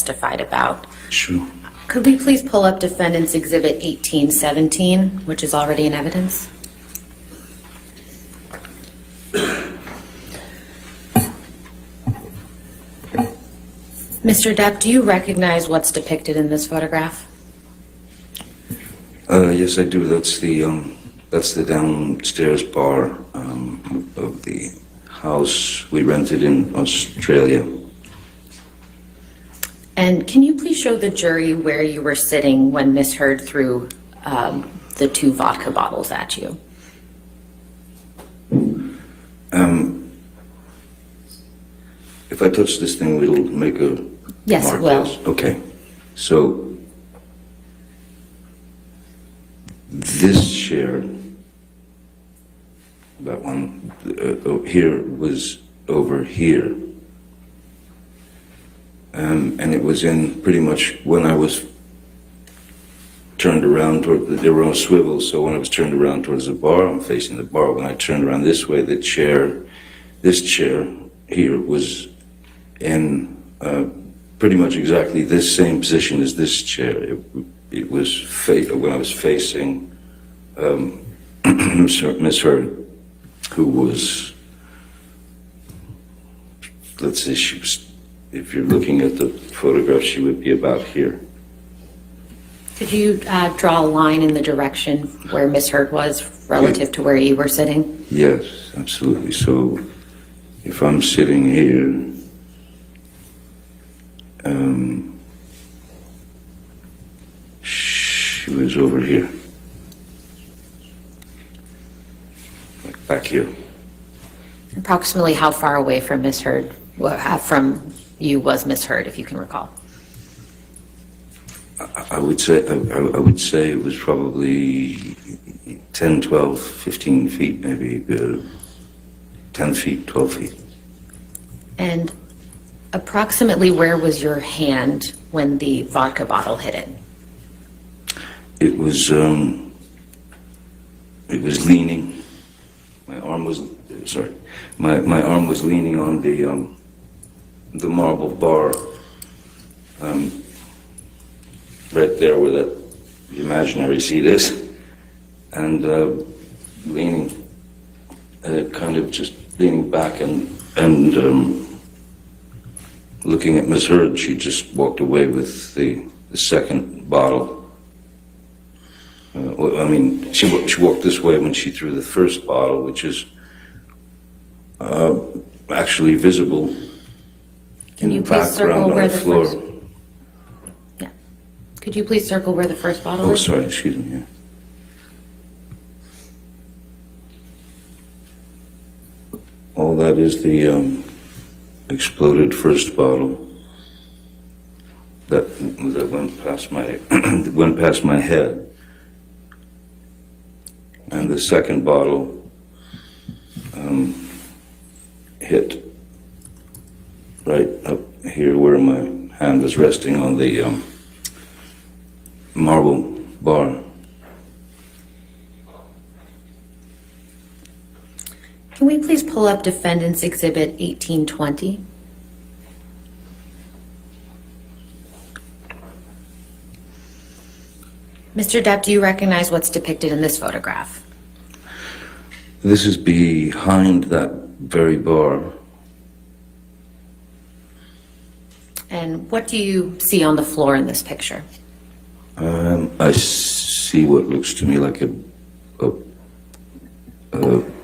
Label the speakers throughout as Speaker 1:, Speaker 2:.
Speaker 1: testified about.
Speaker 2: Sure.
Speaker 1: Could we please pull up Defendant's Exhibit 1817, which is already in evidence? Mr. Depp, do you recognize what's depicted in this photograph?
Speaker 2: Yes, I do. That's the downstairs bar of the house we rented in Australia.
Speaker 1: And can you please show the jury where you were sitting when Miss Heard threw the 2 vodka bottles at you?
Speaker 2: If I touch this thing, it'll make a
Speaker 1: Yes,
Speaker 2: mark.
Speaker 1: it will.
Speaker 2: Yes. Okay. So this chair, that one here, was over here. And it was in pretty much when I was turned around toward, they were on swivels, so when I was turned around towards the bar, I'm facing the bar. When I turned around this way, this chair here was in pretty much exactly this same position as this chair. It was when I was facing Miss Heard, who was, let's say she was, if you're looking at the photograph, she would be about here.
Speaker 1: Could you draw a line in the direction where Miss Heard was relative to where you were sitting?
Speaker 2: Yes, absolutely. So if I'm sitting here, she was over here, like back here.
Speaker 1: Approximately how far away from Miss Heard, from you was Miss Heard, if you can recall?
Speaker 2: I would say it was probably 10, 12, 15 feet, maybe 10 feet, 12 feet.
Speaker 1: And approximately where was your hand when the vodka bottle hit it?
Speaker 2: It was leaning. My arm was leaning on the marble bar, right there where that imaginary seat is, and leaning, kind of just leaning back and looking at Miss Heard. She just walked away with the second bottle. I mean, she walked this way when she threw the first bottle, which is actually visible in the background on the floor.
Speaker 1: Yeah. Could you please circle where the first bottle is?
Speaker 2: Oh, sorry, excuse me. Yeah. All that is the exploded first bottle that went past my head, and the second bottle hit right up here where my hand was resting on the marble bar.
Speaker 1: Can we please pull up Defendant's Exhibit 1820? Mr. Depp, do you recognize what's depicted in this photograph?
Speaker 2: This is behind that very bar.
Speaker 1: And what do you see on the floor in this picture?
Speaker 2: I see what looks to me like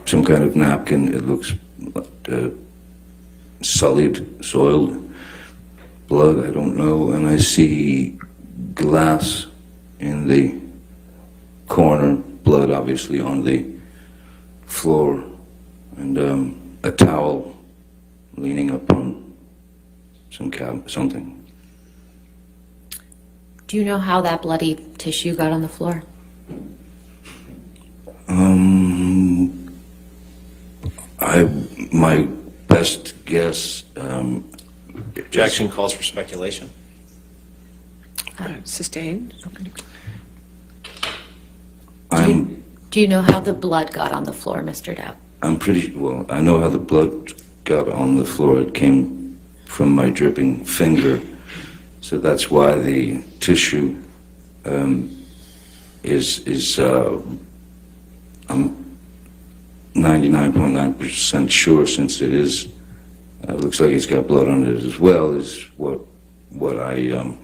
Speaker 2: some kind of napkin. It looks sullied, soiled, blood, I don't know. And I see glass in the corner, blood obviously on the floor, and a towel leaning up on something.
Speaker 1: Do you know how that bloody tissue got on the floor?
Speaker 2: My best guess.
Speaker 3: Objection calls for speculation.
Speaker 4: Sustained.
Speaker 1: Do you know how the blood got on the floor, Mr. Depp?
Speaker 2: I know how the blood got on the floor. It came from my dripping finger, So that's why the tissue is I'm 99.9% sure, since it is looks like it's got blood on it as well, is what I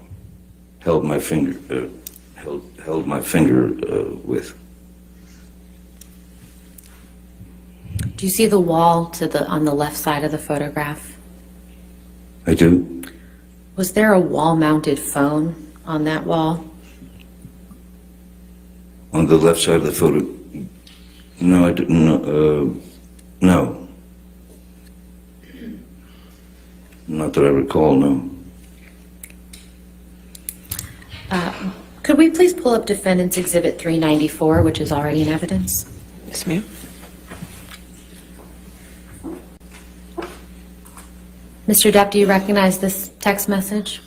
Speaker 2: held my finger held my finger with.
Speaker 1: Do you see the wall on the left side of the photograph?
Speaker 2: I do.
Speaker 1: Was there a wall-mounted phone on that wall?
Speaker 2: On the left side of the photo, no, I didn't. No, not that I recall. No.
Speaker 1: Could we please pull up Defendant's Exhibit 394, which is already in evidence?
Speaker 4: Yes, ma'am.
Speaker 1: Mr. Depp, do you recognize this text message?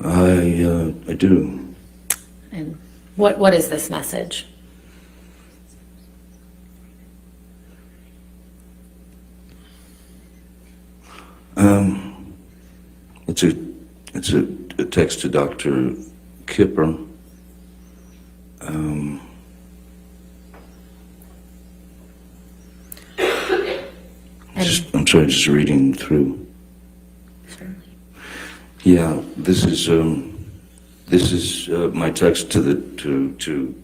Speaker 2: I do.
Speaker 1: And what is this message?
Speaker 2: It's a text to Dr. Kipper. I'm sorry, just reading through.
Speaker 1: Certainly.
Speaker 2: Yeah, this is my text to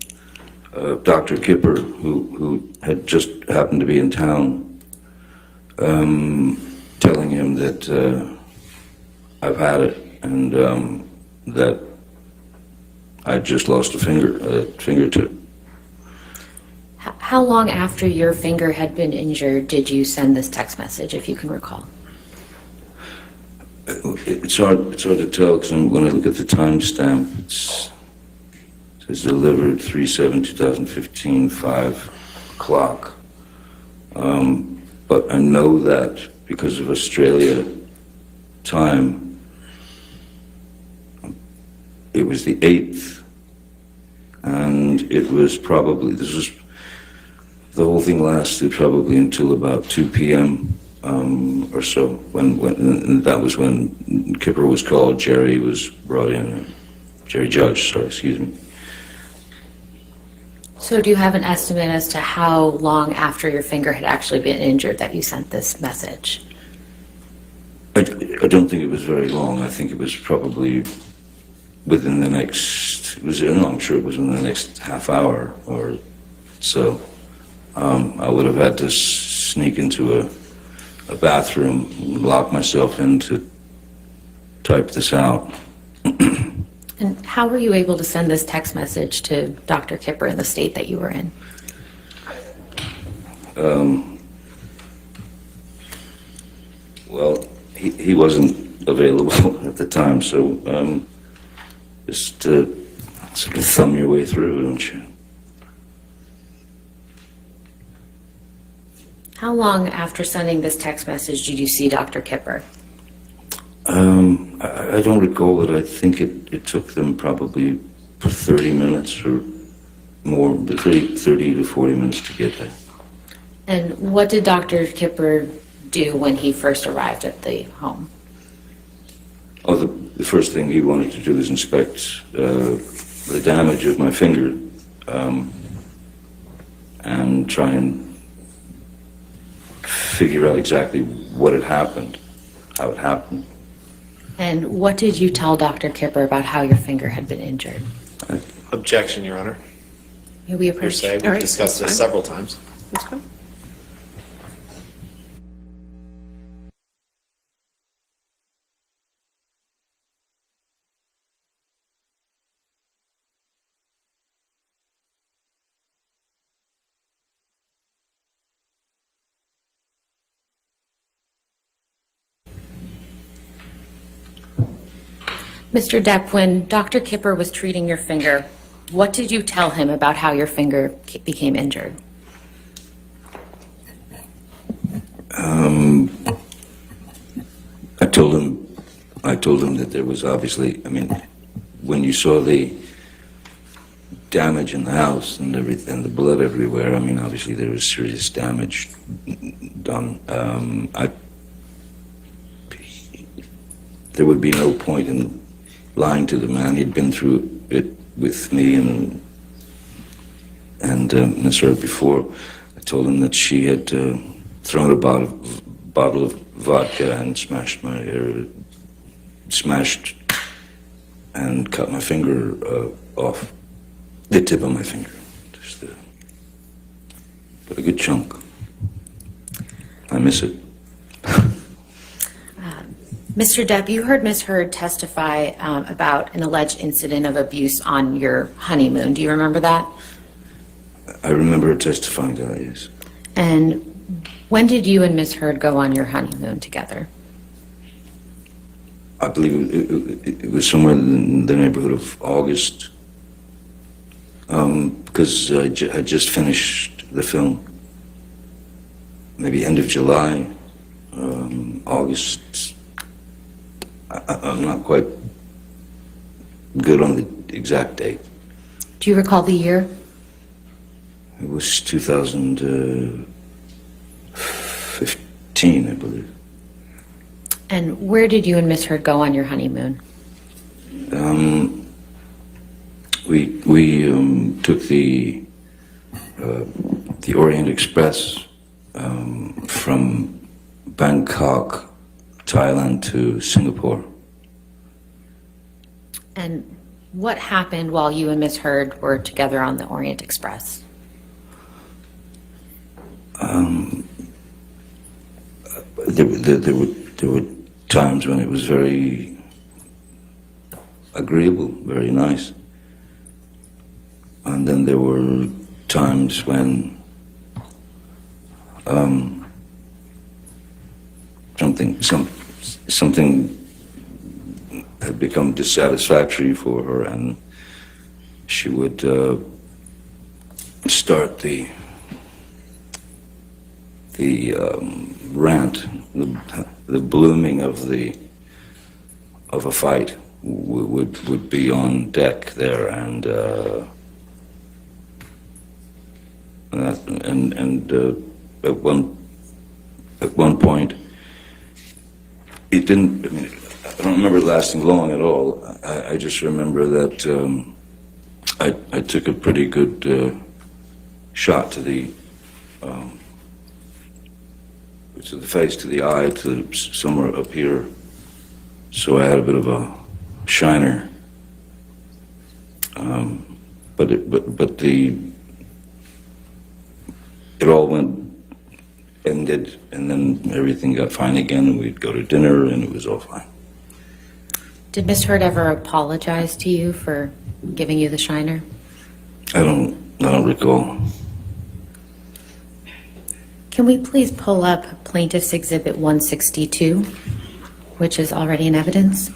Speaker 2: Dr. Kipper, who had just happened to be in town, telling him that I've had it, and that I just lost a fingertip.
Speaker 1: How long after your finger had been injured did you send this text message, if you can recall?
Speaker 2: It's hard to tell, because when I look at the timestamp, it says delivered 3/7/2015, 5 o'clock. But I know that because of Australia time, it was the 8th, and it was probably, the whole thing lasted probably until about 2 p.m. Or so, and that was when Kipper was called, Jerry was brought in, Jerry Judge, sorry, excuse me.
Speaker 1: So do you have an estimate as to how long after your finger had actually been injured that you sent this message?
Speaker 2: I don't think it was very long. I think it was probably within the next, I'm sure it was in the next half hour or so. I would have had to sneak into a bathroom, lock myself in to type this out.
Speaker 1: And how were you able to send this text message to Dr. Kipper in the state that you were in?
Speaker 2: Well, he wasn't available at the time, so just sort of thumb your way through, don't you?
Speaker 1: How long after sending this text message did you see Dr. Kipper?
Speaker 2: I don't recall it. I think it took them probably 30 minutes or more, 30 to 40 minutes to get there.
Speaker 1: And what did Dr. Kipper do when he first arrived at the home?
Speaker 2: Oh, the first thing he wanted to do was inspect the damage of my finger, and try and figure out exactly what had happened, how it happened.
Speaker 1: And what did you tell Dr. Kipper about how your finger had been injured?
Speaker 3: Objection, Your Honor.
Speaker 1: Yeah, we
Speaker 3: Per
Speaker 1: appreciate
Speaker 3: se,
Speaker 4: All
Speaker 3: we've
Speaker 4: right,
Speaker 3: discussed
Speaker 4: that's
Speaker 3: this
Speaker 4: fine.
Speaker 3: several times.
Speaker 4: Let's go.
Speaker 1: Mr. Depp, when Dr. Kipper was treating your finger, what did you tell him about how your finger became injured?
Speaker 2: I told him that there was obviously, when you saw the damage in the house and everything, the blood everywhere, obviously there was serious damage done. there would be no point in lying to the man. He'd been through it with me and Miss Hurd before. I told him that she had thrown a bottle of vodka and smashed and cut my finger off, the tip of my finger, but a good chunk. I miss it.
Speaker 1: Mr. Depp, you heard Ms. Hurd testify about an alleged incident of abuse on your honeymoon. Do you remember that?
Speaker 2: I remember her testifying to that, yes.
Speaker 1: And when did you and Ms. Hurd go on your honeymoon together?
Speaker 2: I believe it was somewhere in the neighborhood of August, because I just finished the film. Maybe end of July, August. I'm not quite good on the exact date.
Speaker 1: Do you recall the year?
Speaker 2: It was 2015, I believe.
Speaker 1: And where did you and Ms. Hurd go on your honeymoon?
Speaker 2: We took the Orient Express from Bangkok, Thailand to Singapore.
Speaker 1: And what happened while you and Ms. Hurd were together on the Orient Express?
Speaker 2: There were times when it was very agreeable, very nice. And then there were times when something had become dissatisfactory for her, and she would start the rant, the blooming of a fight would be on deck there, and at one point it didn't. I mean, I don't remember it lasting long at all. I just remember that I took a pretty good shot to the face, to the eye, to somewhere up here. So I had a bit of a shiner. But it all ended, and then everything got fine again, and we'd go to dinner, and it was all fine.
Speaker 1: Did Ms. Hurd ever apologize to you for giving you the shiner?
Speaker 2: I don't recall.
Speaker 1: Can we please pull up Plaintiff's Exhibit 162, which is already in evidence?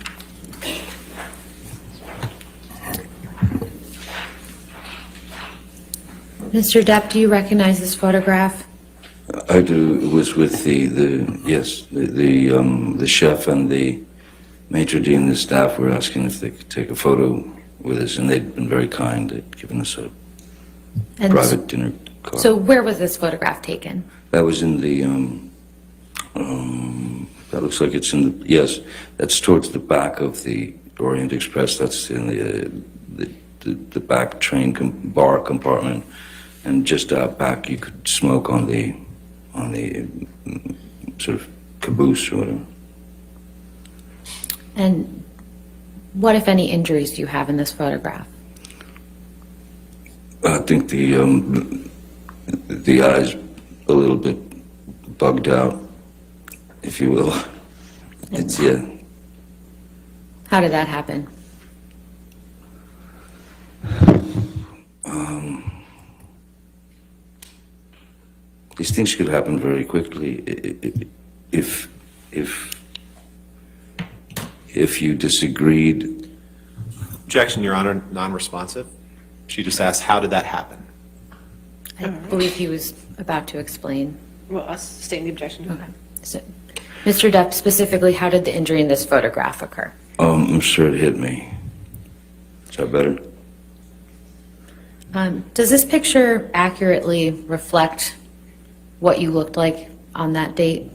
Speaker 1: Mr. Depp, do you recognize this photograph?
Speaker 2: I do. It was with the chef and the maitre d' and the staff were asking if they could take a photo with us, and they'd been very kind. They'd given us a private dinner card.
Speaker 1: So where was this photograph taken?
Speaker 2: That was in the, that looks like it's in the, yes, that's towards the back of the Orient Express. That's in the back train bar compartment. And just out back, you could smoke on the sort of caboose or whatever.
Speaker 1: And what, if any, injuries do you have in this photograph?
Speaker 2: I think the eye's a little bit bugged out, if you will. It's, yeah.
Speaker 1: How did that happen?
Speaker 2: These things could happen very quickly if you disagreed.
Speaker 3: Objection, Your Honor, non-responsive. She just asked, how did that happen?
Speaker 1: I believe he was about to explain.
Speaker 4: Well, us stating the objection.
Speaker 1: Okay. So, Mr. Depp, specifically, how did the injury in this photograph occur?
Speaker 2: I'm sure it hit me. Is that better?
Speaker 1: Does this picture accurately reflect what you looked like on that date?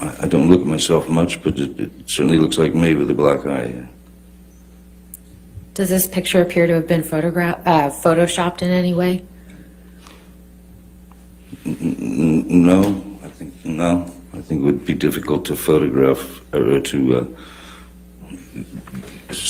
Speaker 2: I don't look at myself much, but it certainly looks like me with a black eye. Yeah.
Speaker 1: Does this picture appear to have been photoshopped in any way?
Speaker 2: No, no. I think it would be difficult to photograph or to